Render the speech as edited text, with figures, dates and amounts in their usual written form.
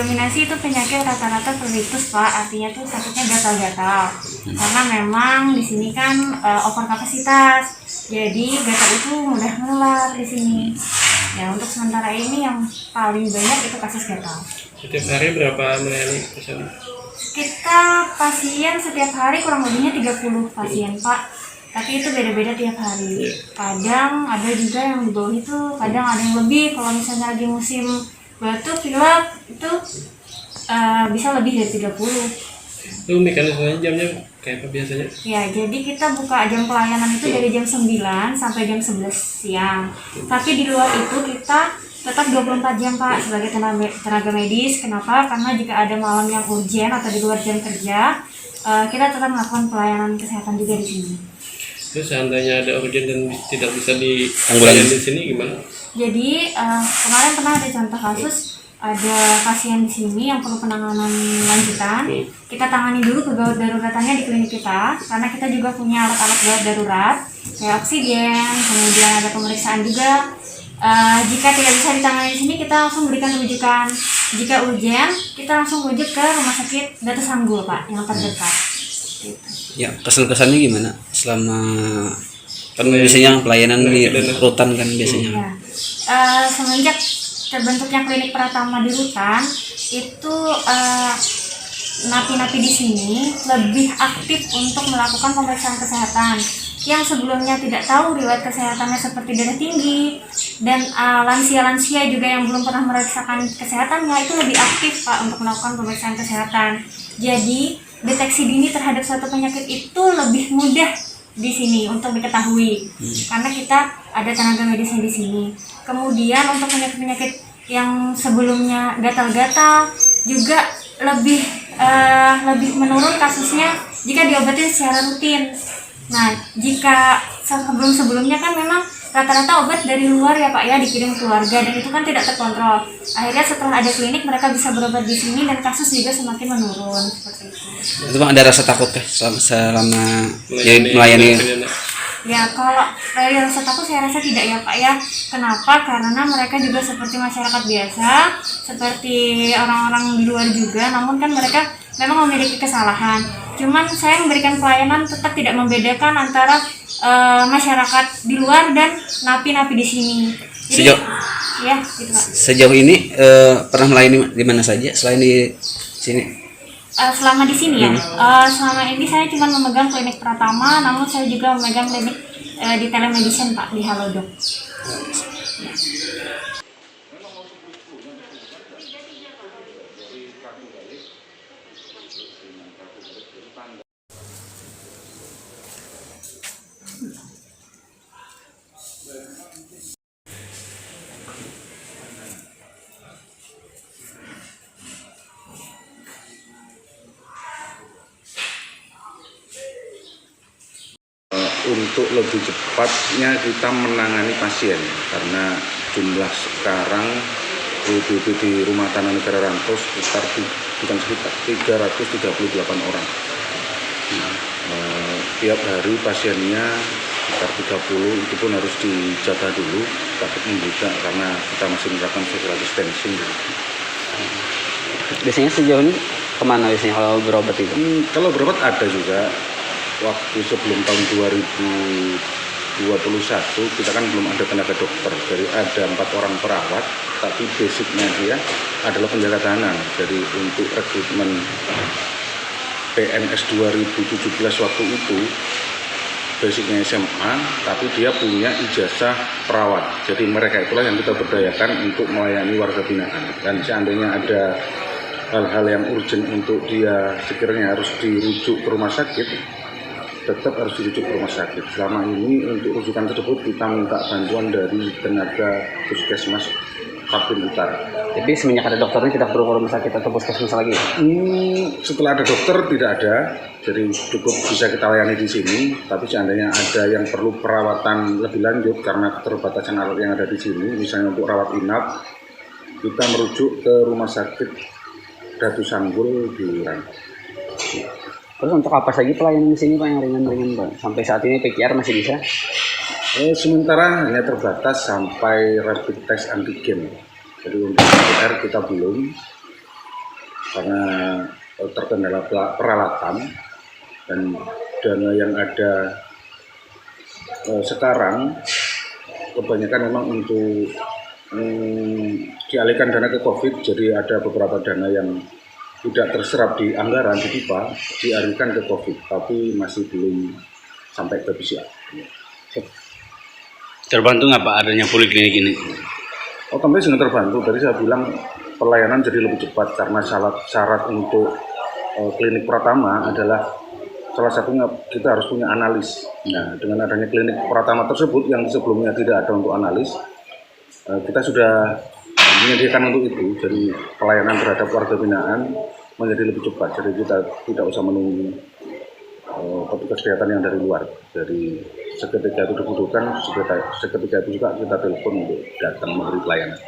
kontaminasi itu penyakit rata-rata pelitus Pak, artinya tuh sakitnya gatal-gatal. Karena memang di sini kan over kapasitas, jadi gatal itu mudah menular di sini. Ya untuk sementara ini yang paling banyak itu kasus gatal. Setiap hari berapa melayani pasien? Kita pasien setiap hari kurang lebihnya 30 pasien Pak, tapi itu beda-beda tiap hari. Kadang ada juga yang di bawah itu, kadang ada yang lebih. Kalau misalnya lagi musim batuk, pilek itu bisa lebih dari 30. Itu mekanismenya jamnya kayak apa biasanya? Ya, jadi kita buka jam pelayanan itu dari jam 9 sampai jam 11 siang. Tapi di luar itu kita tetap 24 jam Pak sebagai tenaga medis. Kenapa? Karena jika ada malam yang urgent atau di luar jam kerja, kita tetap melakukan pelayanan kesehatan juga di sini. Terus seandainya ada urgent dan tidak bisa ditanggulangi di sini gimana? Jadi kemarin pernah ada contoh kasus, ada pasien di sini yang perlu penanganan lanjutan. Kita tangani dulu kegawat daruratannya di klinik kita, karena kita juga punya alat-alat gawat darurat kayak oksigen, kemudian ada pemeriksaan juga. Jika tidak bisa ditangani di sini, kita langsung berikan rujukan. Jika urgent, kita langsung rujuk ke rumah sakit Datu Sanggul Pak yang terdekat. Gitu. Ya, kesan-kesannya gimana selama kan biasanya pelayanan di rutan kan biasanya? Ya. Semenjak terbentuknya klinik Pratama di rutan itu napi-napi di sini lebih aktif untuk melakukan pemeriksaan kesehatan. Yang sebelumnya tidak tahu riwayat kesehatannya seperti darah tinggi dan lansia-lansia juga yang belum pernah memeriksakan kesehatannya itu lebih aktif Pak untuk melakukan pemeriksaan kesehatan. Jadi deteksi dini terhadap suatu penyakit itu lebih mudah di sini untuk diketahui karena kita ada tenaga medisnya di sini. Kemudian untuk penyakit-penyakit yang sebelumnya gatal-gatal juga lebih menurun kasusnya jika diobati secara rutin. Nah, jika sebelumnya kan memang rata-rata obat dari luar ya Pak ya, dikirim keluarga dan itu kan tidak terkontrol. Akhirnya setelah ada klinik mereka bisa berobat di sini dan kasus juga semakin menurun seperti itu. Itu Bang, ada rasa takut kah selama melayani? Ya kalau dari rasa takut saya rasa tidak ya Pak ya. Kenapa? Karena mereka juga seperti masyarakat biasa, seperti orang-orang di luar juga, namun kan mereka memang memiliki kesalahan. Cuman saya memberikan pelayanan tetap tidak membedakan antara masyarakat di luar dan napi-napi di sini. Jadi, ya, gitu Pak. Sejauh ini pernah melayani di mana saja selain di sini? Selama di sini ya, selama ini saya cuma memegang klinik Pratama, namun saya juga memegang klinik di telemedicine Pak di Halodoc. Untuk lebih cepatnya kita menangani pasien karena jumlah sekarang PDP di Rumah Tahanan Negara Rantau sekitar 338 orang. Tiap hari pasiennya sekitar 30, itu pun harus dijaga dulu, takut membludak karena kita masih menerapkan social distancing. Biasanya sejauh ini kemana biasanya kalau berobat itu? Kalau berobat ada juga. Waktu sebelum tahun 2021 kita kan belum ada tenaga dokter, jadi ada 4 orang perawat, tapi basicnya dia adalah penjaga tahanan. Jadi untuk rekrutmen PNS 2017 waktu itu basicnya SMA, tapi dia punya ijazah perawat. Jadi mereka itulah yang kita berdayakan untuk melayani warga binaan. Dan seandainya ada hal-hal yang urgent untuk dia sekiranya harus dirujuk ke rumah sakit, tetap harus dirujuk ke rumah sakit. Selama ini untuk rujukan tersebut kita minta bantuan dari tenaga puskesmas Kapin Utara. Jadi semenjak ada dokternya tidak perlu ke rumah sakit atau puskesmas lagi? Setelah ada dokter tidak ada, jadi cukup bisa kita layani di sini. Tapi seandainya ada yang perlu perawatan lebih lanjut karena keterbatasan alat yang ada di sini, misalnya untuk rawat inap, kita merujuk ke rumah sakit Datu Sanggul di Rantau. Terus untuk apa saja pelayanan di sini Pak yang ringan-ringan Pak? Sampai saat ini PCR masih bisa? Sementara hanya terbatas sampai rapid test antigen. Jadi untuk PCR kita belum. karena terkendala peralatan, dan dana yang ada sekarang kebanyakan memang untuk dialihkan dana ke COVID. Jadi ada beberapa dana yang tidak terserap di anggaran di pipa dialihkan ke COVID, tapi masih belum sampai ke PCR. Terbantu nggak Pak adanya poliklinik ini? Oh, tentunya sangat terbantu. Tadi saya bilang pelayanan jadi lebih cepat karena syarat untuk klinik Pratama adalah salah satunya kita harus punya analis. Nah, dengan adanya klinik Pratama tersebut yang sebelumnya tidak ada untuk analis, kita sudah menyediakan untuk itu. Jadi pelayanan terhadap warga binaan menjadi lebih cepat. Jadi kita tidak usah menunggu petugas kesehatan yang dari luar. Jadi seketika itu dibutuhkan, seketika itu juga kita telepon untuk datang memberi pelayanan.